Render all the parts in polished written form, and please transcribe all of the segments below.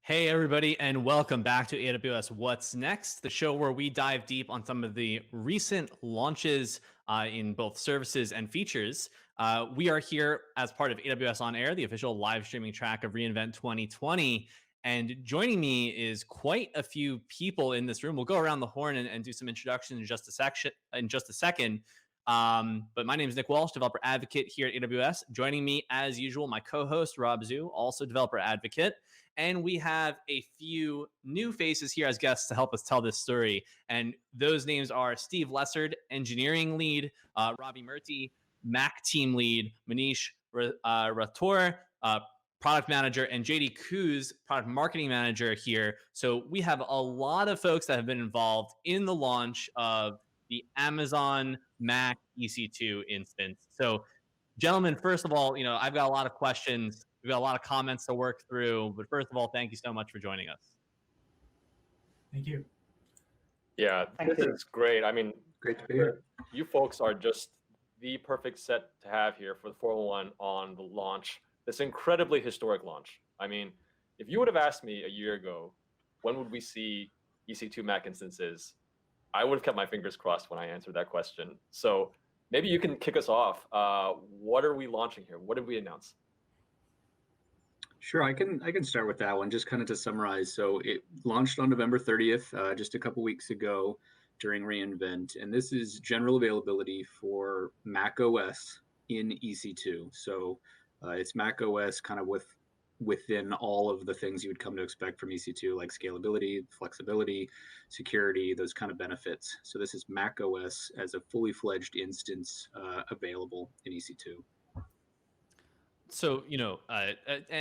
Hey, everybody, and welcome back to AWS What's Next, the show where we dive deep on some of the recent launches in both services and features. We are here as part of AWS On Air, the official live streaming track of reInvent 2020. And joining me is quite a few people in this room. We'll go around the horn and do some introductions in just a second. But my name is Nick Walsh, developer advocate here at AWS. Joining me, as usual, my co-host Rob Zhu, also developer advocate. And we have a few new faces here as guests to help us tell this story. And those names are Steve Lessard, engineering lead, Robbie Murty, Mac team lead, Manish Rathore, product manager, and JD Kuz, product marketing manager here. So we have a lot of folks that have been involved in the launch of the Amazon Mac EC2 instance. So gentlemen, first of all, I've got a lot of questions. We've got a lot of comments to work through. But first of all, thank you so much for joining us. Thank you. Yeah, this is great. I mean, Great to be here. you folks are just the perfect set to have here for the Formula One on the launch, this incredibly historic launch. I mean, if you would have asked me a year ago, when would we see EC2 Mac instances, I would have kept my fingers crossed when I answered that question. So maybe you can kick us off. What are we launching here? What did we announce? Sure, I can start with that one, just kind of to summarize. So it launched on November 30th, just a couple weeks ago during reInvent, and this is general availability for Mac OS in EC2. So it's Mac OS kind of within all of the things you would come to expect from EC2, like scalability, flexibility, security, those kind of benefits. So this is Mac OS as a fully fledged instance available in EC2. So,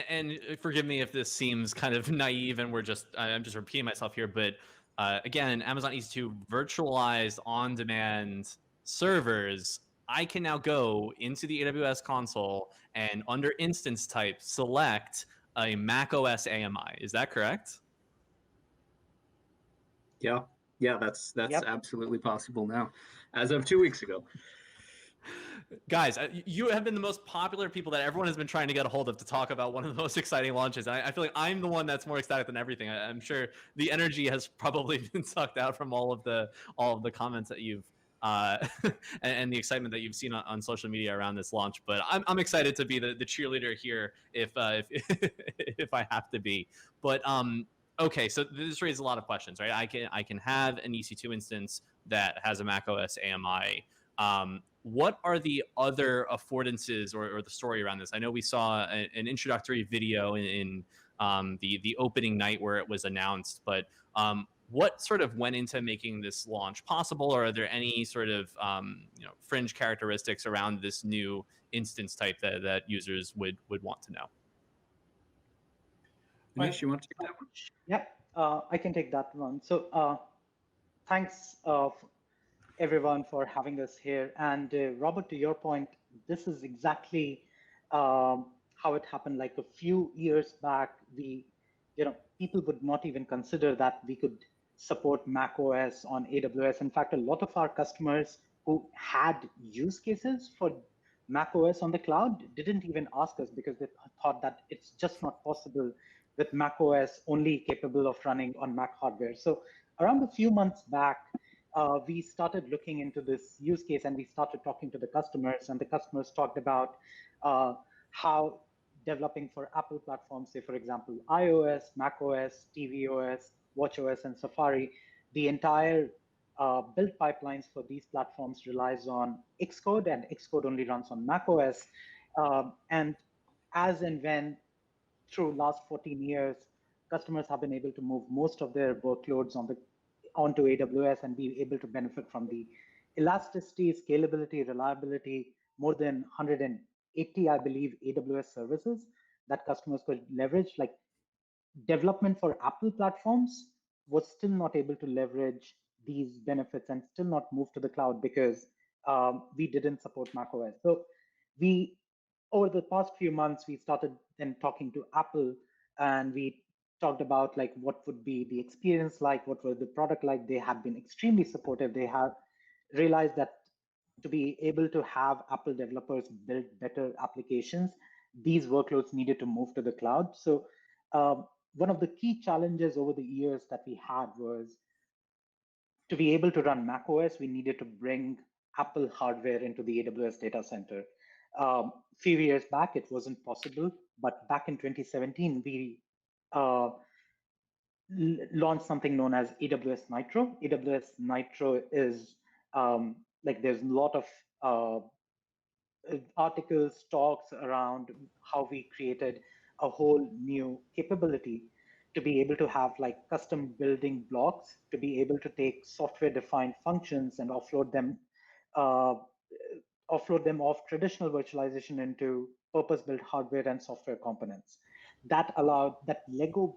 and forgive me if this seems kind of naive and I'm just repeating myself here, but again, Amazon EC2 virtualized on-demand servers. I can now go into the AWS console and under instance type, select a Mac OS AMI. Is that correct? Yeah, that's yep. Absolutely possible now, as of 2 weeks ago. Guys, you have been the most popular people that everyone has been trying to get a hold of to talk about one of the most exciting launches. I feel like I'm the one that's more excited than everything. I'm sure the energy has probably been sucked out from all of the comments that you've and the excitement that you've seen on social media around this launch. But I'm excited to be the cheerleader here if if I have to be. But okay, so this raises a lot of questions, right? I can have an EC2 instance that has a Mac OS AMI. What are the other affordances or the story around this? I know we saw an introductory video in the opening night where it was announced, but what sort of went into making this launch possible, or are there any sort of fringe characteristics around this new instance type that users would want to know? Manish, you want to take that one? Yep, I can take that one. So thanks everyone for having us here. And Robert, to your point, this is exactly how it happened. Like a few years back, people would not even consider that we could support Mac OS on AWS. In fact, a lot of our customers who had use cases for Mac OS on the cloud didn't even ask us because they thought that it's just not possible with Mac OS only capable of running on Mac hardware. So around a few months back, we started looking into this use case and we started talking to the customers, and the customers talked about how developing for Apple platforms, say for example, iOS, macOS, tvOS, watchOS, and Safari, the entire build pipelines for these platforms relies on Xcode, and Xcode only runs on macOS. And as and when through last 14 years, customers have been able to move most of their workloads onto AWS and be able to benefit from the elasticity, scalability, reliability, more than 180, I believe, AWS services that customers could leverage. Like development for Apple platforms was still not able to leverage these benefits and still not move to the cloud because we didn't support macOS. So over the past few months, we started then talking to Apple, and we talked about like what would be the experience like, what were the product like. They have been extremely supportive. They have realized that to be able to have Apple developers build better applications, these workloads needed to move to the cloud. So one of the key challenges over the years that we had was to be able to run macOS, we needed to bring Apple hardware into the AWS data center. Few years back, it wasn't possible, but back in 2017, we launched something known as AWS Nitro. AWS Nitro is like there's a lot of articles, talks around how we created a whole new capability to be able to have like custom building blocks, to be able to take software defined functions and uh, offload them off traditional virtualization into purpose built hardware and software components. That Lego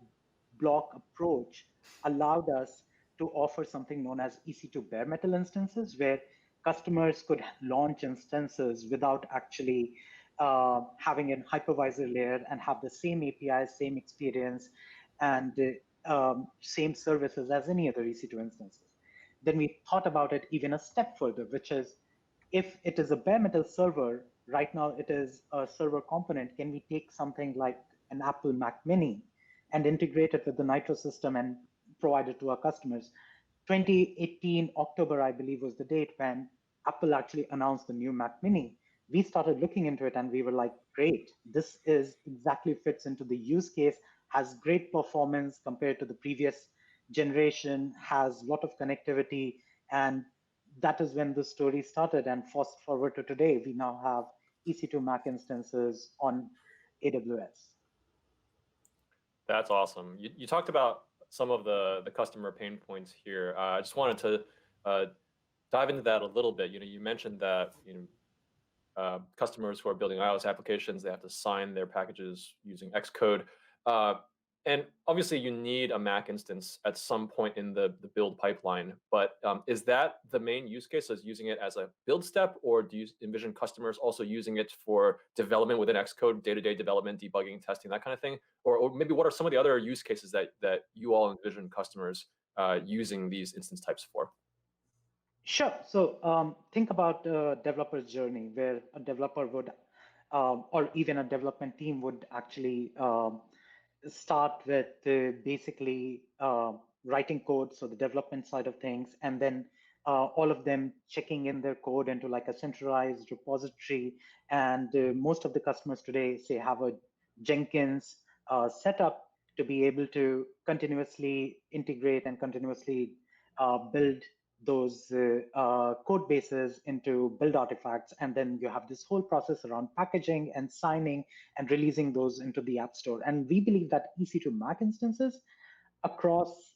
block approach allowed us to offer something known as EC2 bare metal instances, where customers could launch instances without actually having a hypervisor layer and have the same APIs, same experience, and same services as any other EC2 instances. Then we thought about it even a step further, which is if it is a bare metal server, right now it is a server component, can we take something like an Apple Mac Mini and integrate it with the Nitro system and provide it to our customers? 2018 October, I believe, was the date when Apple actually announced the new Mac Mini. We started looking into it and we were like, great, this is exactly fits into the use case, has great performance compared to the previous generation, has a lot of connectivity, and that is when the story started. And fast forward to today, we now have EC2 Mac instances on AWS. That's awesome. You talked about some of the customer pain points here. I just wanted to dive into that a little bit. You mentioned that customers who are building iOS applications, they have to sign their packages using Xcode. And obviously you need a Mac instance at some point in the build pipeline, but is that the main use case, as using it as a build step, or do you envision customers also using it for development within Xcode, day-to-day development, debugging, testing, that kind of thing? Or maybe what are some of the other use cases that you all envision customers using these instance types for? Sure. So think about a developer's journey where a developer would, or even a development team would actually start with basically writing code, so the development side of things, and then all of them checking in their code into like a centralized repository. And most of the customers today say have a Jenkins setup to be able to continuously integrate and continuously build those code bases into build artifacts. And then you have this whole process around packaging and signing and releasing those into the App Store. And we believe that EC2 Mac instances across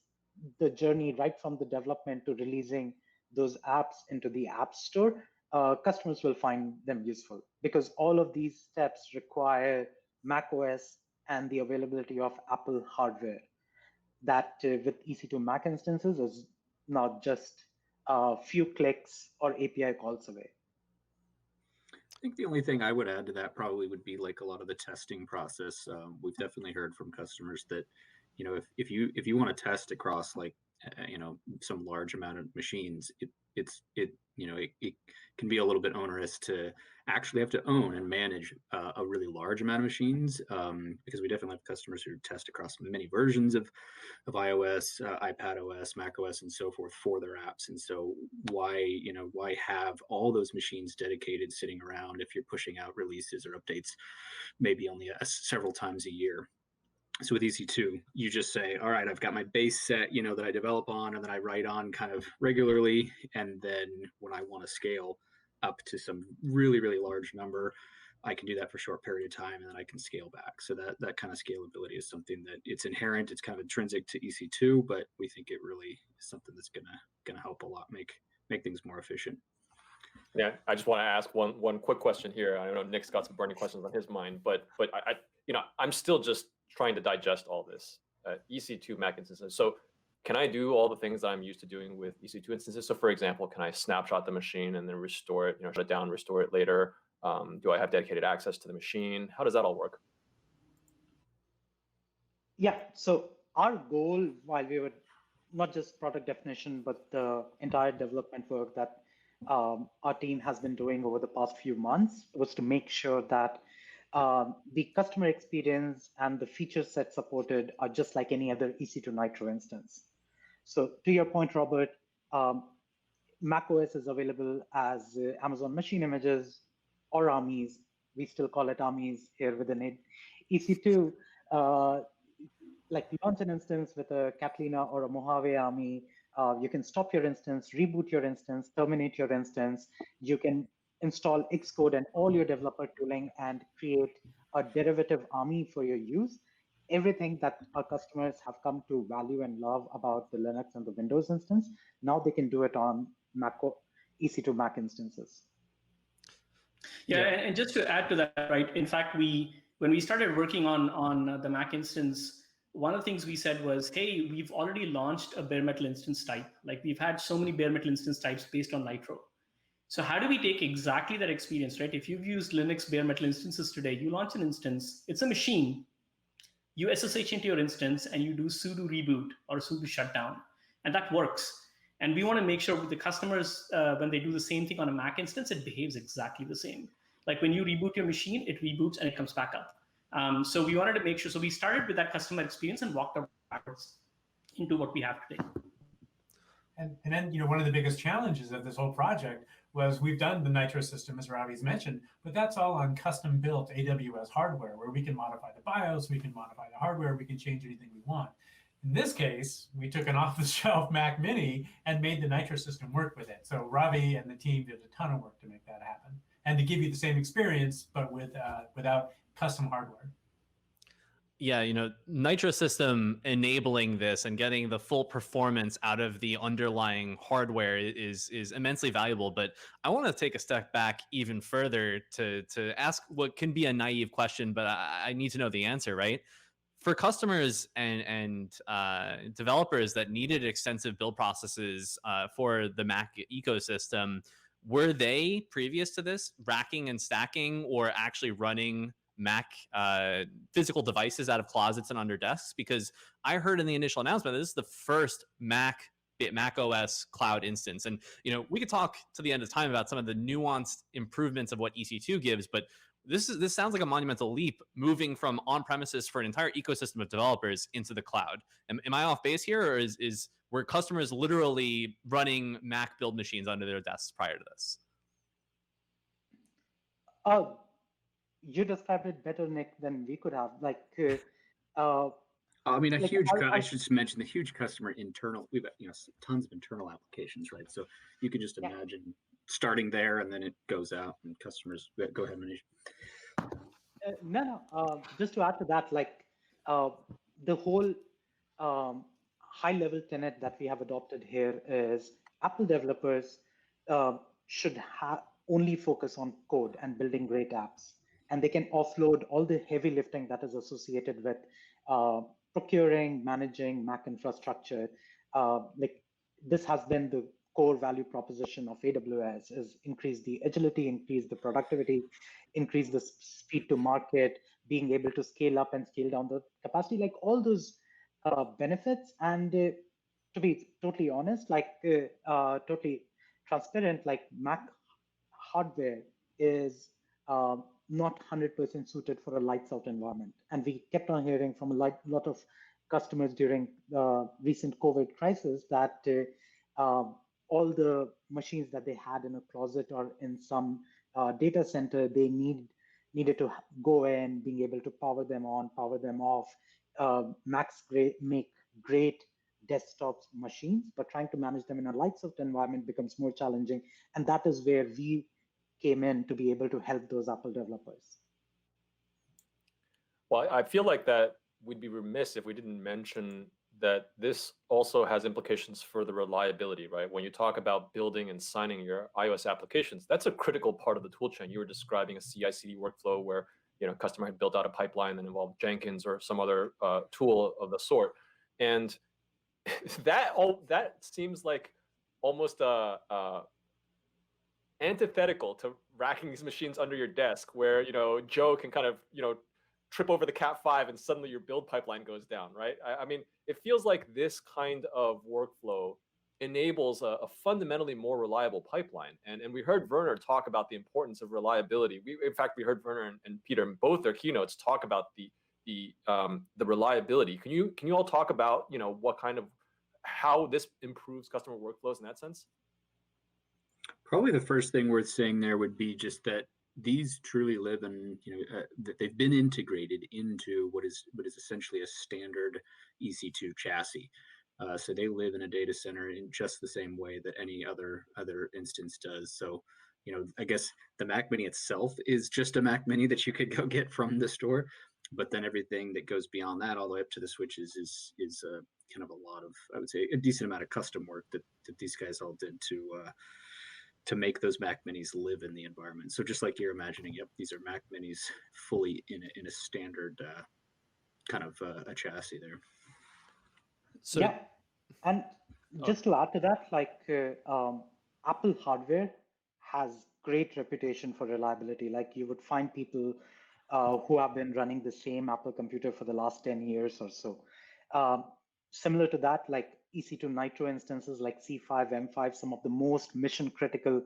the journey, right from the development to releasing those apps into the App Store, customers will find them useful, because all of these steps require macOS and the availability of Apple hardware. That with EC2 Mac instances is not just a few clicks or API calls away. I think the only thing I would add to that probably would be like a lot of the testing process. We've definitely heard from customers that, if you want to test across like, some large amount of machines, it can be a little bit onerous to actually have to own and manage a really large amount of machines, because we definitely have customers who test across many versions of iOS, iPadOS, macOS, and so forth for their apps. And so why have all those machines dedicated sitting around if you're pushing out releases or updates maybe only several times a year? So with EC2, you just say, all right, I've got my base set, that I develop on and then I write on kind of regularly. And then when I want to scale up to some really, really large number, I can do that for a short period of time and then I can scale back. So that kind of scalability is something that it's inherent. It's kind of intrinsic to EC2, but we think it really is something that's gonna help a lot make things more efficient. Yeah, I just want to ask one quick question here. I know Nick's got some burning questions on his mind, but I'm still just trying to digest all this. EC2 Mac instances. So can I do all the things that I'm used to doing with EC2 instances? So for example, can I snapshot the machine and then restore it, shut it down, restore it later? Do I have dedicated access to the machine? How does that all work? Yeah, so our goal, while we were not just product definition, but the entire development work that our team has been doing over the past few months, was to make sure that the customer experience and the feature set supported are just like any other EC2 Nitro instance. So to your point, Robert, macOS is available as Amazon Machine Images or ARMIs. We still call it ARMIs here within it. EC2, like launch an instance with a Catalina or a Mojave ARMI. You can stop your instance, reboot your instance, terminate your instance. You can install Xcode and all your developer tooling and create a derivative ARMI for your use. Everything that our customers have come to value and love about the Linux and the Windows instance, now they can do it on Mac, EC2 Mac instances. Yeah, and just to add to that, right? In fact, when we started working on the Mac instance, one of the things we said was, hey, we've already launched a bare metal instance type. Like we've had so many bare metal instance types based on Nitro. So how do we take exactly that experience, right? If you've used Linux bare metal instances today, you launch an instance, it's a machine, you SSH into your instance and you do sudo reboot or sudo shutdown, and that works. And we want to make sure with the customers, when they do the same thing on a Mac instance, it behaves exactly the same. Like when you reboot your machine, it reboots and it comes back up. So we wanted to make sure, so we started with that customer experience and walked backwards into what we have today. And then, one of the biggest challenges of this whole project was we've done the Nitro system, as Ravi's mentioned, but that's all on custom-built AWS hardware where we can modify the BIOS, we can modify the hardware, we can change anything we want. In this case, we took an off-the-shelf Mac Mini and made the Nitro system work with it. So Ravi and the team did a ton of work to make that happen and to give you the same experience, but without custom hardware. Yeah, Nitro system enabling this and getting the full performance out of the underlying hardware is immensely valuable. But I want to take a step back even further to ask what can be a naive question, but I need to know the answer, right? For customers and developers that needed extensive build processes for the Mac ecosystem, were they previous to this racking and stacking or actually running Mac physical devices out of closets and under desks? Because I heard in the initial announcement that this is the first Mac OS cloud instance. And we could talk to the end of time about some of the nuanced improvements of what EC2 gives, but this sounds like a monumental leap moving from on-premises for an entire ecosystem of developers into the cloud. Am I off base here, or were customers literally running Mac build machines under their desks prior to this? You described it better, Nick, than we could have. I should just mention the huge customer internal. We've got tons of internal applications, right? So you could just imagine starting there, and then it goes out, and customers. Go ahead, Manish. Just to add to that, the whole high-level tenet that we have adopted here is Apple developers should only focus on code and building great apps. And they can offload all the heavy lifting that is associated with procuring, managing Mac infrastructure. This has been the core value proposition of AWS: is increase the agility, increase the productivity, increase the speed to market, being able to scale up and scale down the capacity, like all those benefits. And to be totally honest, totally transparent, Mac hardware is not 100% suited for a lights out environment. And we kept on hearing from a lot of customers during the recent COVID crisis that all the machines that they had in a closet or in some data center, they needed to go in, being able to power them on, power them off. Macs make great desktop machines, but trying to manage them in a lights out environment becomes more challenging. And that is where we came in to be able to help those Apple developers. Well, I feel like that we'd be remiss if we didn't mention that this also has implications for the reliability, right? When you talk about building and signing your iOS applications, that's a critical part of the toolchain. You were describing a CI/CD workflow where customer had built out a pipeline that involved Jenkins or some other tool of the sort, and that seems like almost antithetical to racking these machines under your desk, where Joe can kind of trip over the Cat5 and suddenly your build pipeline goes down, right? I mean, it feels like this kind of workflow enables a fundamentally more reliable pipeline. And we heard Werner talk about the importance of reliability. In fact, we heard Werner and Peter in both their keynotes talk about the reliability. Can you all talk about, what kind of, how this improves customer workflows in that sense? Probably the first thing worth saying there would be just that these truly live in, that they've been integrated into what is essentially a standard EC2 chassis. So they live in a data center in just the same way that any other instance does. So, I guess the Mac Mini itself is just a Mac Mini that you could go get from the store, but then everything that goes beyond that, all the way up to the switches, is kind of a lot of, I would say, a decent amount of custom work that these guys all did to make those Mac Minis live in the environment. So just like you're imagining, yep, these are Mac Minis fully in a standard kind of a chassis there. So, yeah, and just to add to that, like Apple hardware has great reputation for reliability. Like you would find people who have been running the same Apple computer for the last 10 years or so. Similar to that, like EC2 Nitro instances like C5, M5, some of the most mission critical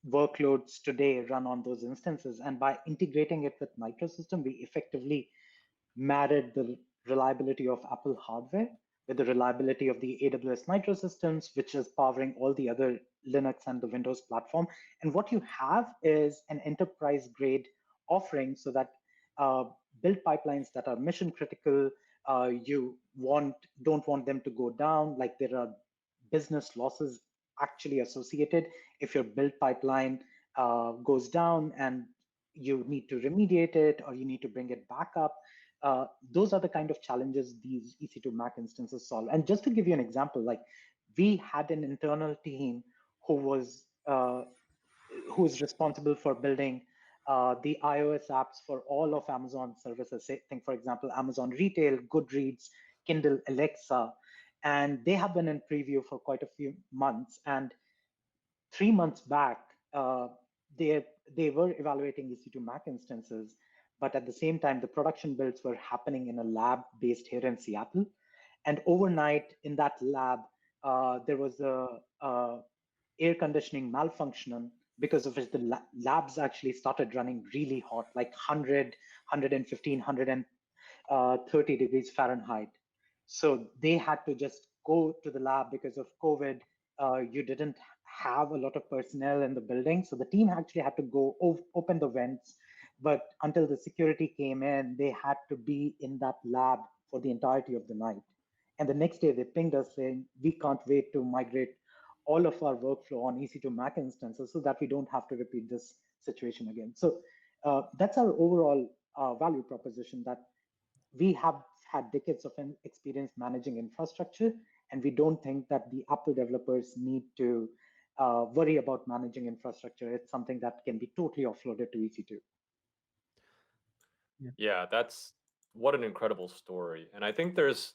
workloads today run on those instances. And by integrating it with Nitro system, we effectively married the reliability of Apple hardware with the reliability of the AWS Nitro systems, which is powering all the other Linux and the Windows platform. And what you have is an enterprise grade offering so that build pipelines that are mission critical, you don't want them to go down. Like there are business losses actually associated if your build pipeline goes down and you need to remediate it or you need to bring it back up. Those are the kind of challenges these EC2 Mac instances solve. And just to give you an example, like we had an internal team who's responsible for building the iOS apps for all of Amazon services. Say, think, for example, Amazon Retail, Goodreads, Kindle, Alexa, and they have been in preview for quite a few months. And 3 months back, they were evaluating EC2 Mac instances, but at the same time, the production builds were happening in a lab based here in Seattle. And overnight in that lab, there was a air conditioning malfunction, because of which the labs actually started running really hot, like 100, 115, 130 degrees Fahrenheit. So they had to just go to the lab because of COVID. You didn't have a lot of personnel in the building. So the team actually had to go open the vents. But until the security came in, they had to be in that lab for the entirety of the night. And the next day they pinged us saying, we can't wait to migrate all of our workflow on EC2 Mac instances so that we don't have to repeat this situation again. So that's our overall value proposition, that we have had decades of experience managing infrastructure, and we don't think that the Apple developers need to worry about managing infrastructure. It's something that can be totally offloaded to EC2. Yeah, that's what an incredible story. And I think there's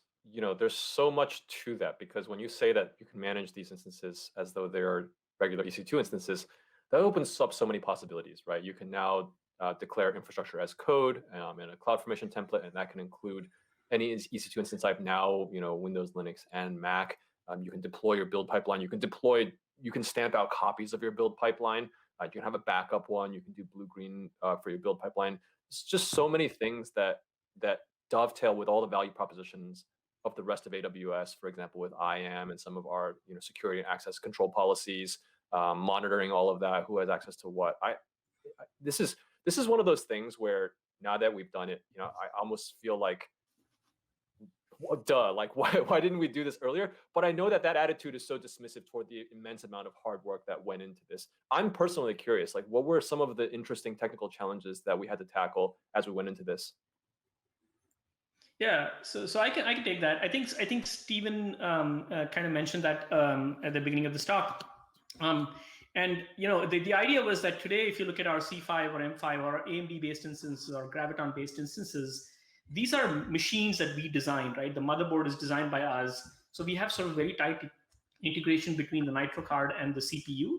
so much to that, because when you say that you can manage these instances as though they are regular EC2 instances, that opens up so many possibilities, right? You can now declare infrastructure as code in a CloudFormation template, and that can include any EC2 instance type now, Windows, Linux, and Mac. You can deploy your build pipeline. You can stamp out copies of your build pipeline. You can have a backup one. You can do blue-green for your build pipeline. It's just so many things that dovetail with all the value propositions of the rest of AWS, for example, with IAM and some of our security and access control policies, monitoring all of that, who has access to what. This is one of those things where now that we've done it, I almost feel like, duh, like why didn't we do this earlier? But I know that attitude is so dismissive toward the immense amount of hard work that went into this. I'm personally curious, like what were some of the interesting technical challenges that we had to tackle as we went into this? Yeah, so I can take that. I think Stephen kind of mentioned that at the beginning of this talk. And the idea was that today, if you look at our C5 or M5 or AMD-based instances or Graviton-based instances, these are machines that we designed, right? The motherboard is designed by us. So we have sort of very tight integration between the Nitro card and the CPU.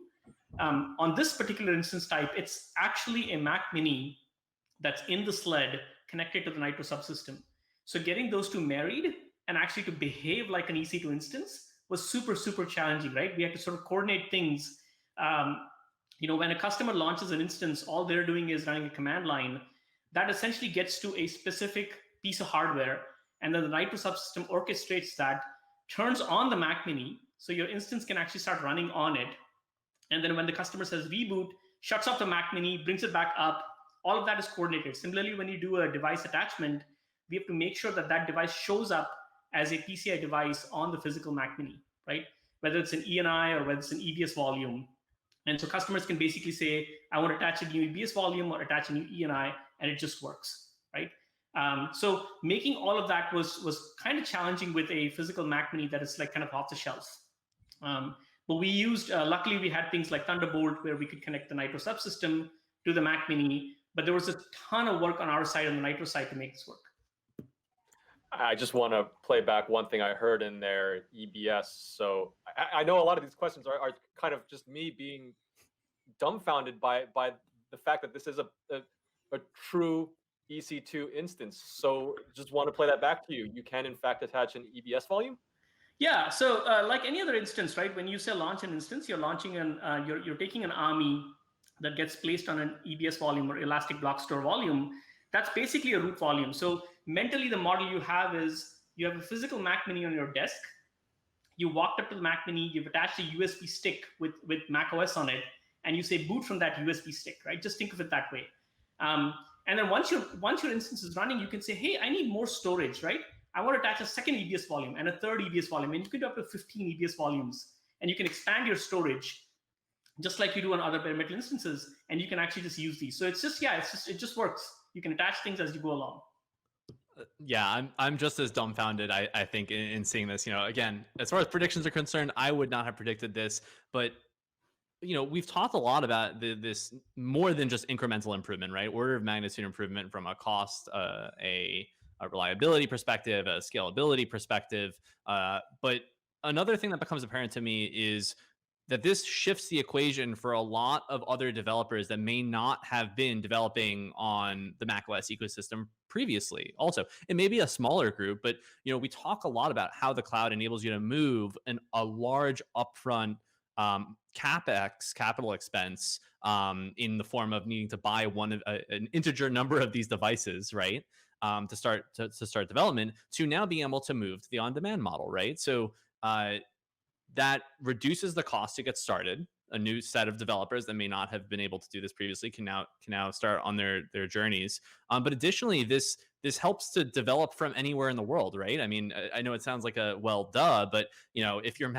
On this particular instance type, it's actually a Mac Mini that's in the sled connected to the Nitro subsystem. So getting those two married and actually to behave like an EC2 instance was super, super challenging, right? We had to sort of coordinate things. When a customer launches an instance, all they're doing is running a command line that essentially gets to a specific piece of hardware. And then the Nitro subsystem orchestrates that, turns on the Mac Mini, so your instance can actually start running on it. And then when the customer says reboot, shuts off the Mac Mini, brings it back up. All of that is coordinated. Similarly, when you do a device attachment, we have to make sure that that device shows up as a PCI device on the physical Mac Mini, right? Whether it's an ENI or whether it's an EBS volume. And so customers can basically say, I want to attach a new EBS volume or attach a new ENI, and it just works, right? So making all of that was kind of challenging with a physical Mac Mini that is like kind of off the shelf. But we used, luckily we had things like Thunderbolt where we could connect the Nitro subsystem to the Mac Mini, but there was a ton of work on our side, on the Nitro side, to make this work. I just want to play back one thing I heard in there, EBS. So I know a lot of these questions are kind of just me being dumbfounded by the fact that this is a true EC2 instance. So just want to play that back to you. You can in fact attach an EBS volume? Yeah, so like any other instance, right? When you say launch an instance, you're launching you're taking an ARMY that gets placed on an EBS volume or Elastic Block Store volume. That's basically a root volume. So mentally, the model you have is you have a physical Mac Mini on your desk. You walked up to the Mac Mini, you've attached a USB stick with Mac OS on it, and you say boot from that USB stick, right? Just think of it that way. And then once your instance is running, you can say, hey, I need more storage, right? I want to attach a second EBS volume and a third EBS volume, and you can do up to 15 EBS volumes, and you can expand your storage just like you do on other bare metal instances, and you can actually just use these. So it just works. You can attach things as you go along. Yeah, I'm just as dumbfounded, I think, in seeing this. Again, as far as predictions are concerned, I would not have predicted this, but we've talked a lot about this more than just incremental improvement, right? Order of magnitude improvement from a cost, a reliability perspective, a scalability perspective. But another thing that becomes apparent to me is that this shifts the equation for a lot of other developers that may not have been developing on the macOS ecosystem previously. Also, it may be a smaller group, but we talk a lot about how the cloud enables you to move a large upfront capex, capital expense, in the form of needing to buy an integer number of these devices, right? To start development, to now being able to move to the on-demand model, right? So that reduces the cost to get started. A new set of developers that may not have been able to do this previously can now start on their journeys. But additionally, this helps to develop from anywhere in the world, right? I mean, I know it sounds like but if your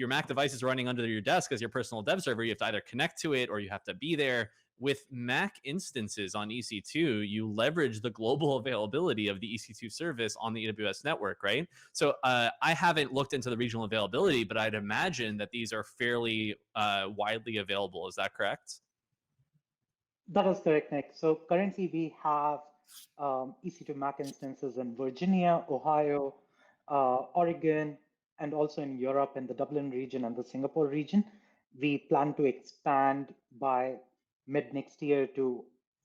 Mac device is running under your desk as your personal dev server, you have to either connect to it or you have to be there. With Mac instances on EC2, you leverage the global availability of the EC2 service on the AWS network, right? So I haven't looked into the regional availability, but I'd imagine that these are fairly widely available. Is that correct? That is correct, Nick. So currently we have EC2 Mac instances in Virginia, Ohio, Oregon, and also in Europe, in the Dublin region and the Singapore region. We plan to expand by mid next year to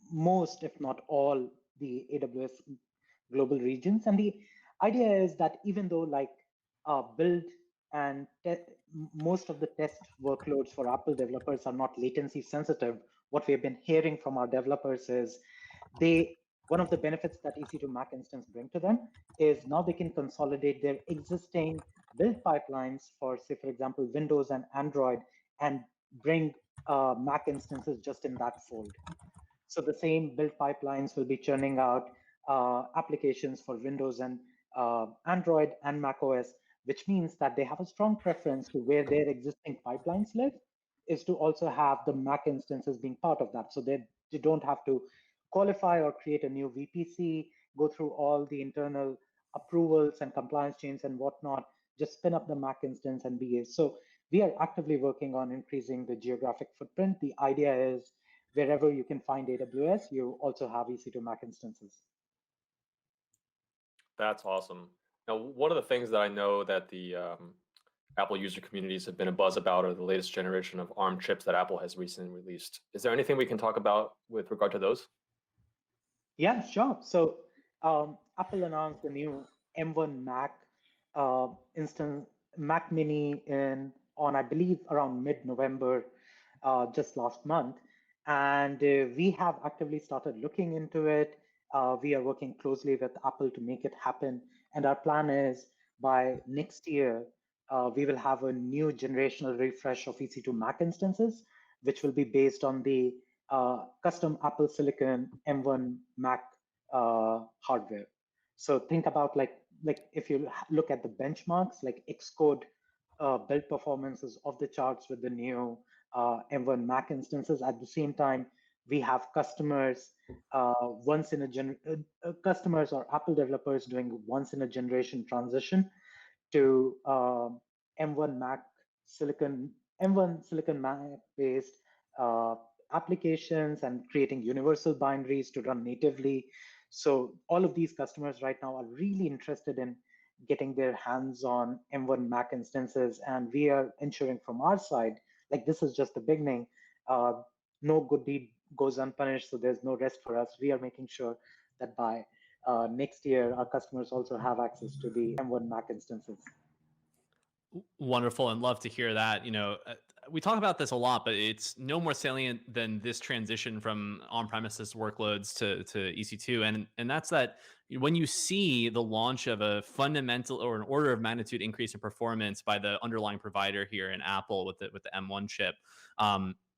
most, if not all, the AWS global regions. And the idea is that even though build and most of the test workloads for Apple developers are not latency sensitive, what we have been hearing from our developers is one of the benefits that EC2 Mac instance bring to them is now they can consolidate their existing build pipelines for, say, for example, Windows and Android, and bring Mac instances just in that fold. So the same build pipelines will be churning out applications for Windows and Android and Mac OS, which means that they have a strong preference to where their existing pipelines live, is to also have the Mac instances being part of that. So they don't have to qualify or create a new VPC, go through all the internal approvals and compliance chains and whatnot, just spin up the Mac instance and be it. So we are actively working on increasing the geographic footprint. The idea is wherever you can find AWS, you also have EC2 Mac instances. That's awesome. Now, one of the things that I know that the Apple user communities have been a buzz about are the latest generation of ARM chips that Apple has recently released. Is there anything we can talk about with regard to those? Yeah, sure. So Apple announced the new M1 Mac Mac Mini on, I believe, around mid-November, just last month. And we have actively started looking into it. We are working closely with Apple to make it happen. And our plan is by next year, we will have a new generational refresh of EC2 Mac instances, which will be based on the custom Apple Silicon M1 Mac hardware. So think about like if you look at the benchmarks, like Xcode build performance is off the charts with the new M1 Mac instances. At the same time, we have customers customers or Apple developers doing once in a generation transition to M1 Mac Silicon M1 Silicon Mac based applications and creating universal binaries to run natively. So all of these customers right now are really interested in getting their hands on M1 Mac instances, and we are ensuring from our side, like this is just the beginning. No good deed goes unpunished, so there's no rest for us. We are making sure that by next year, our customers also have access to the M1 Mac instances. Wonderful, and love to hear that. We talk about this a lot, but it's no more salient than this transition from on-premises workloads to EC2, and that's that when you see the launch of a fundamental or an order of magnitude increase in performance by the underlying provider here in Apple with the M1 chip.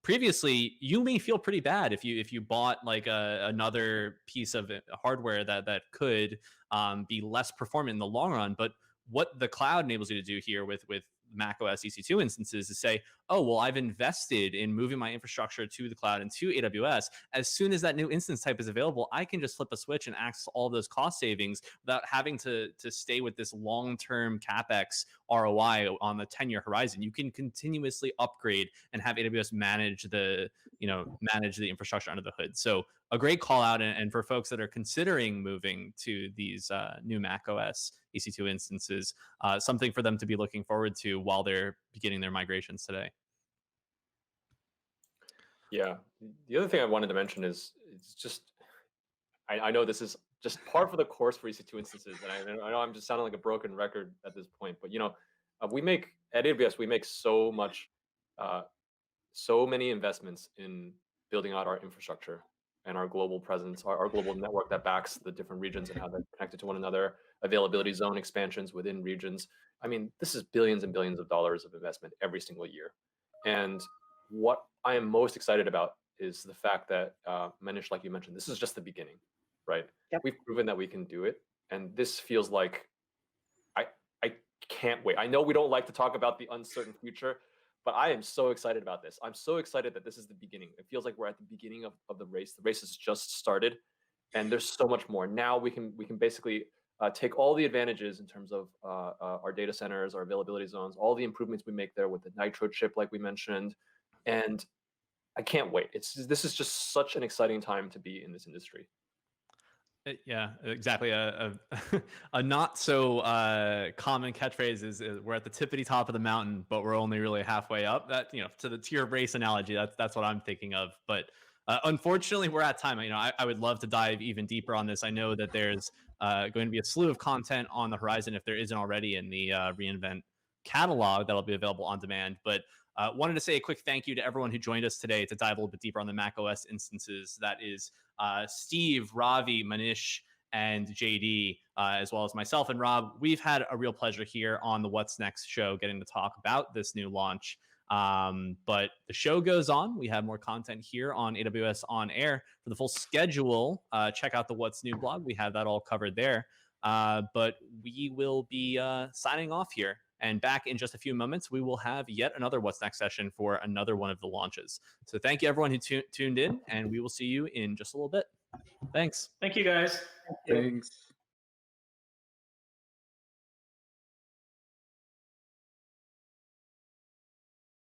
Previously, you may feel pretty bad if you bought like another piece of hardware that could be less performant in the long run, but what the cloud enables you to do here with macOS EC2 instances is say, oh, well, I've invested in moving my infrastructure to the cloud and to AWS. As soon as that new instance type is available, I can just flip a switch and access all those cost savings without having to stay with this long-term CapEx ROI on the 10-year horizon. You can continuously upgrade and have AWS manage the infrastructure under the hood. So a great call out, and for folks that are considering moving to these new macOS EC2 instances, something for them to be looking forward to while they're beginning their migrations today. Yeah. The other thing I wanted to mention is it's just, I know this is just par for the course for EC2 instances, and I know I'm just sounding like a broken record at this point, but we make at AWS, we make so many investments in building out our infrastructure and our global presence, our global network that backs the different regions and how they're connected to one another, availability zone expansions within regions. I mean, this is billions and billions of dollars of investment every single year. And what I am most excited about is the fact that, Manish, like you mentioned, this is just the beginning, right? Yep. We've proven that we can do it. And this feels like, I can't wait. I know we don't like to talk about the uncertain future, but I am so excited about this. I'm so excited that this is the beginning. It feels like we're at the beginning of the race. The race has just started, and there's so much more. Now we can basically take all the advantages in terms of our data centers, our availability zones, all the improvements we make there with the Nitro chip, like we mentioned, and I can't wait. This is just such an exciting time to be in this industry. Yeah, exactly. A not so common catchphrase is we're at the tippity top of the mountain, but we're only really halfway up. That to the tier race analogy, that's what I'm thinking of. But unfortunately, we're at time. I would love to dive even deeper on this. I know that there's going to be a slew of content on the horizon if there isn't already in the reInvent catalog that'll be available on demand. But wanted to say a quick thank you to everyone who joined us today to dive a little bit deeper on the macOS instances. That is Steve, Ravi, Manish, and JD, as well as myself and Rob. We've had a real pleasure here on the What's Next show getting to talk about this new launch. But the show goes on. We have more content here on AWS On Air. For the full schedule, check out the What's New blog. We have that all covered there. But we will be signing off here. And back in just a few moments, we will have yet another What's Next session for another one of the launches. So thank you, everyone who tuned in, and we will see you in just a little bit. Thanks. Thank you, guys. Thanks.